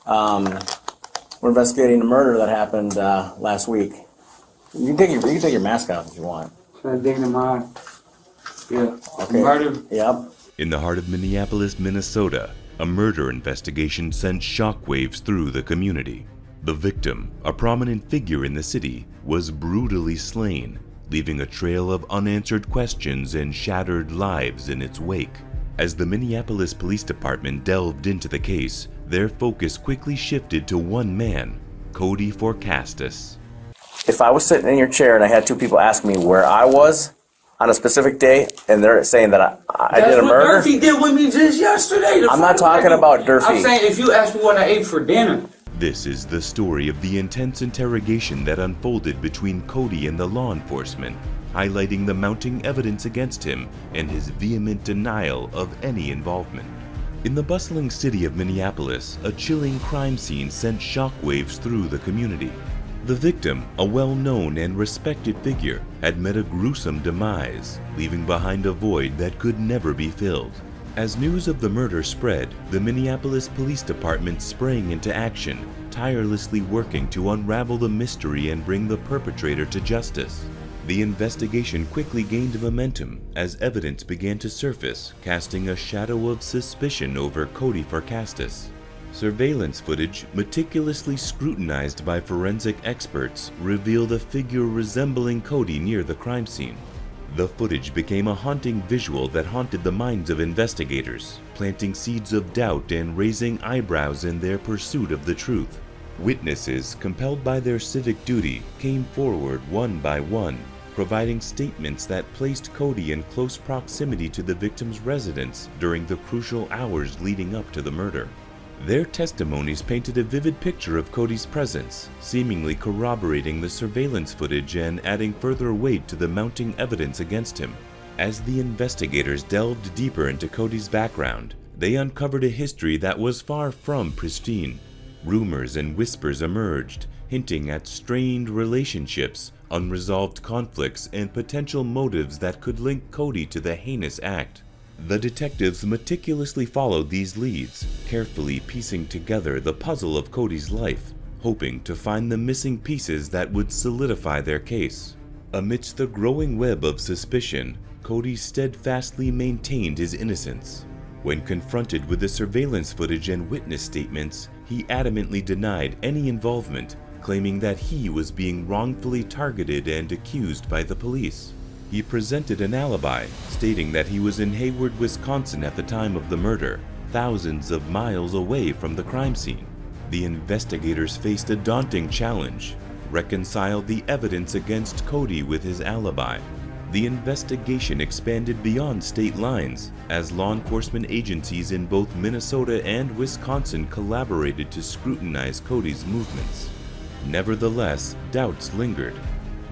We're investigating a murder that happened last week. You can take your mask off if you want. Yeah. Okay. Murder. Yep. In the heart of Minneapolis, Minnesota, a murder investigation sent shockwaves through the community. The victim, a prominent figure in the city, was brutally slain, leaving a trail of unanswered questions and shattered lives in its wake. As the Minneapolis Police Department delved into the case, their focus quickly shifted to one man, Cody Forecastas. If I was sitting in your chair and I had two people asking me where I was on a specific day, and they're saying that I did a murder. That's what Durfee did with me just yesterday. I'm not talking about Durfee. I'm saying if you asked me what I ate for dinner. This is the story of the intense interrogation that unfolded between Cody and the law enforcement, highlighting the mounting evidence against him and his vehement denial of any involvement. In the bustling city of Minneapolis, a chilling crime scene sent shockwaves through the community. The victim, a well-known and respected figure, had met a gruesome demise, leaving behind a void that could never be filled. As news of the murder spread, the Minneapolis Police Department sprang into action, tirelessly working to unravel the mystery and bring the perpetrator to justice. The investigation quickly gained momentum as evidence began to surface, casting a shadow of suspicion over Cody Forecastas. Surveillance footage, meticulously scrutinized by forensic experts, revealed a figure resembling Cody near the crime scene. The footage became a haunting visual that haunted the minds of investigators, planting seeds of doubt and raising eyebrows in their pursuit of the truth. Witnesses, compelled by their civic duty, came forward one by one, providing statements that placed Cody in close proximity to the victim's residence during the crucial hours leading up to the murder. Their testimonies painted a vivid picture of Cody's presence, seemingly corroborating the surveillance footage and adding further weight to the mounting evidence against him. As the investigators delved deeper into Cody's background, they uncovered a history that was far from pristine. Rumors and whispers emerged, hinting at strained relationships, unresolved conflicts, and potential motives that could link Cody to the heinous act. The detectives meticulously followed these leads, carefully piecing together the puzzle of Cody's life, hoping to find the missing pieces that would solidify their case. Amidst the growing web of suspicion, Cody steadfastly maintained his innocence. When confronted with the surveillance footage and witness statements, he adamantly denied any involvement, claiming that he was being wrongfully targeted and accused by the police. He presented an alibi, stating that he was in Hayward, Wisconsin at the time of the murder, thousands of miles away from the crime scene. The investigators faced a daunting challenge: reconcile the evidence against Cody with his alibi. The investigation expanded beyond state lines, as law enforcement agencies in both Minnesota and Wisconsin collaborated to scrutinize Cody's movements. Nevertheless, doubts lingered.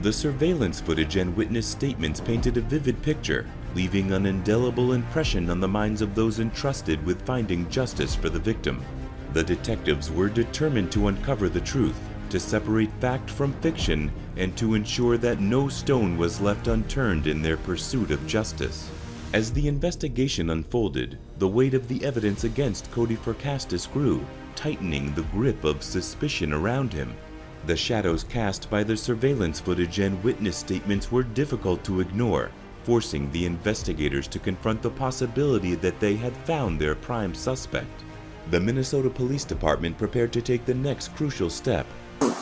The surveillance footage and witness statements painted a vivid picture, leaving an indelible impression on the minds of those entrusted with finding justice for the victim. The detectives were determined to uncover the truth, to separate fact from fiction, and to ensure that no stone was left unturned in their pursuit of justice. As the investigation unfolded, the weight of the evidence against Cody Forecastas grew, tightening the grip of suspicion around him. The shadows cast by the surveillance footage and witness statements were difficult to ignore, forcing the investigators to confront the possibility that they had found their prime suspect. The Minnesota Police Department prepared to take the next crucial step.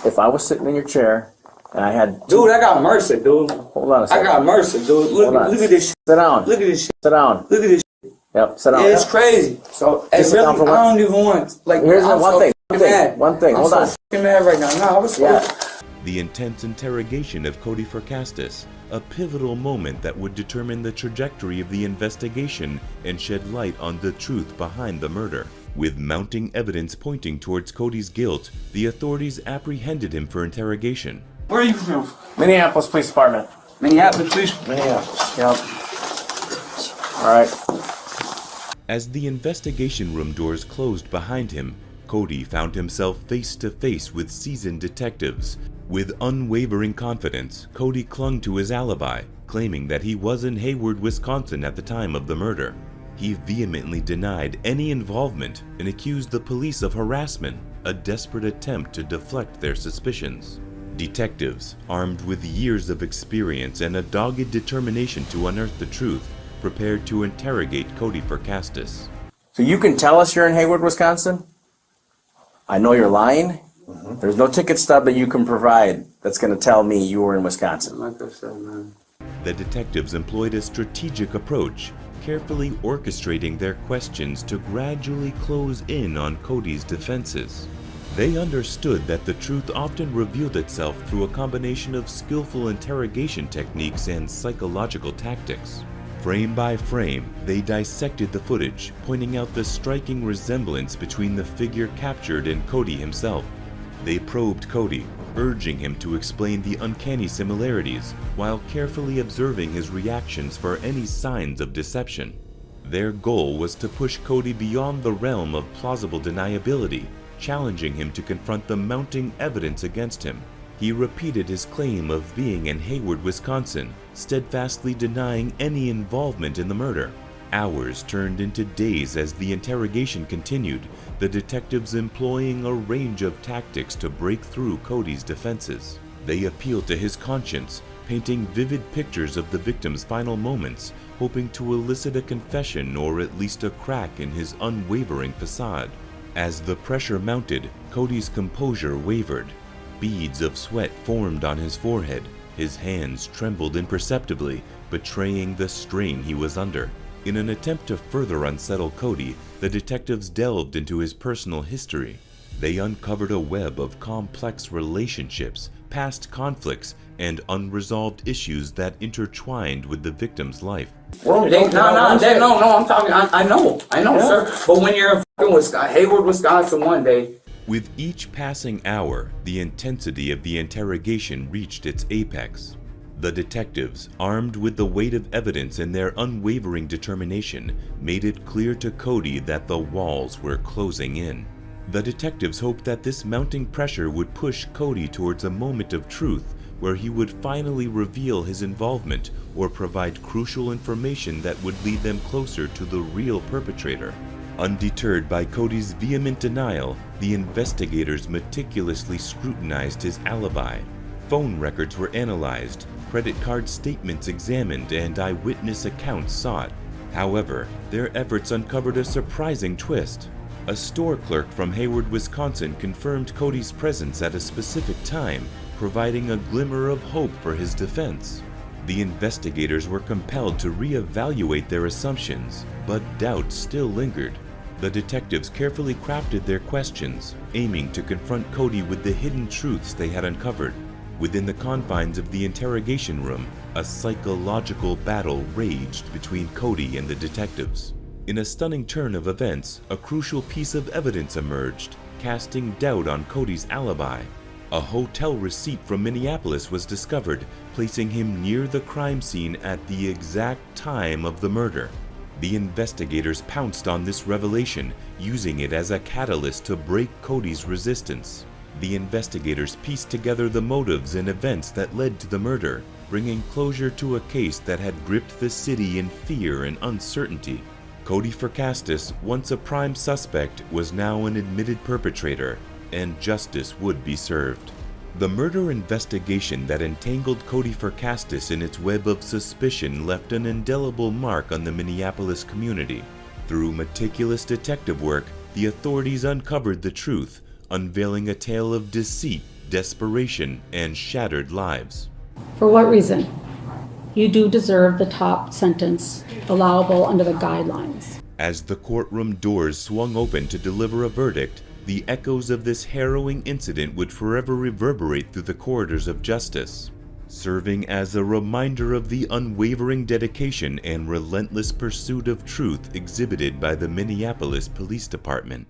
If I was sitting in your chair and I had... Dude, I got mercy, dude. Hold on a second. I got mercy, dude. Look at this shit. Sit down. Look at this shit. Sit down. Look at this shit. Yep, sit down. Yeah, it's crazy. So, Just sit really, down for I don't even want... Like, Here's I'm one so thing. mad. One thing. Hold on. I'm so fucking mad right now. No, I was... Yeah. The intense interrogation of Cody Forecastas, a pivotal moment that would determine the trajectory of the investigation and shed light on the truth behind the murder. With mounting evidence pointing towards Cody's guilt, the authorities apprehended him for interrogation. Where are you from? Minneapolis Police Department. Minneapolis Police? Minneapolis. Yep. All right. As the investigation room doors closed behind him, Cody found himself face to face with seasoned detectives. With unwavering confidence, Cody clung to his alibi, claiming that he was in Hayward, Wisconsin at the time of the murder. He vehemently denied any involvement and accused the police of harassment, a desperate attempt to deflect their suspicions. Detectives, armed with years of experience and a dogged determination to unearth the truth, prepared to interrogate Cody Forecastas. So you can tell us you're in Hayward, Wisconsin? I know you're lying. There's no ticket stub that you can provide that's going to tell me you were in Wisconsin. Like I said, man. The detectives employed a strategic approach, carefully orchestrating their questions to gradually close in on Cody's defenses. They understood that the truth often revealed itself through a combination of skillful interrogation techniques and psychological tactics. Frame by frame, they dissected the footage, pointing out the striking resemblance between the figure captured and Cody himself. They probed Cody, urging him to explain the uncanny similarities while carefully observing his reactions for any signs of deception. Their goal was to push Cody beyond the realm of plausible deniability, challenging him to confront the mounting evidence against him. He repeated his claim of being in Hayward, Wisconsin, steadfastly denying any involvement in the murder. Hours turned into days as the interrogation continued, the detectives employing a range of tactics to break through Cody's defenses. They appealed to his conscience, painting vivid pictures of the victim's final moments, hoping to elicit a confession or at least a crack in his unwavering facade. As the pressure mounted, Cody's composure wavered. Beads of sweat formed on his forehead. His hands trembled imperceptibly, betraying the strain he was under. In an attempt to further unsettle Cody, the detectives delved into his personal history. They uncovered a web of complex relationships, past conflicts, and unresolved issues that intertwined with the victim's life. I'm talking. I know, sir. But when you're in Hayward, Wisconsin, one day. With each passing hour, the intensity of the interrogation reached its apex. The detectives, armed with the weight of evidence and their unwavering determination, made it clear to Cody that the walls were closing in. The detectives hoped that this mounting pressure would push Cody towards a moment of truth where he would finally reveal his involvement or provide crucial information that would lead them closer to the real perpetrator. Undeterred by Cody's vehement denial, the investigators meticulously scrutinized his alibi. Phone records were analyzed, credit card statements examined, and eyewitness accounts sought. However, their efforts uncovered a surprising twist. A store clerk from Hayward, Wisconsin confirmed Cody's presence at a specific time, providing a glimmer of hope for his defense. The investigators were compelled to reevaluate their assumptions, but doubt still lingered. The detectives carefully crafted their questions, aiming to confront Cody with the hidden truths they had uncovered. Within the confines of the interrogation room, a psychological battle raged between Cody and the detectives. In a stunning turn of events, a crucial piece of evidence emerged, casting doubt on Cody's alibi. A hotel receipt from Minneapolis was discovered, placing him near the crime scene at the exact time of the murder. The investigators pounced on this revelation, using it as a catalyst to break Cody's resistance. The investigators pieced together the motives and events that led to the murder, bringing closure to a case that had gripped the city in fear and uncertainty. Cody Forecastas, once a prime suspect, was now an admitted perpetrator, and justice would be served. The murder investigation that entangled Cody Forecastas in its web of suspicion left an indelible mark on the Minneapolis community. Through meticulous detective work, the authorities uncovered the truth, unveiling a tale of deceit, desperation, and shattered lives. For what reason? You do deserve the top sentence allowable under the guidelines. As the courtroom doors swung open to deliver a verdict, the echoes of this harrowing incident would forever reverberate through the corridors of justice, serving as a reminder of the unwavering dedication and relentless pursuit of truth exhibited by the Minneapolis Police Department.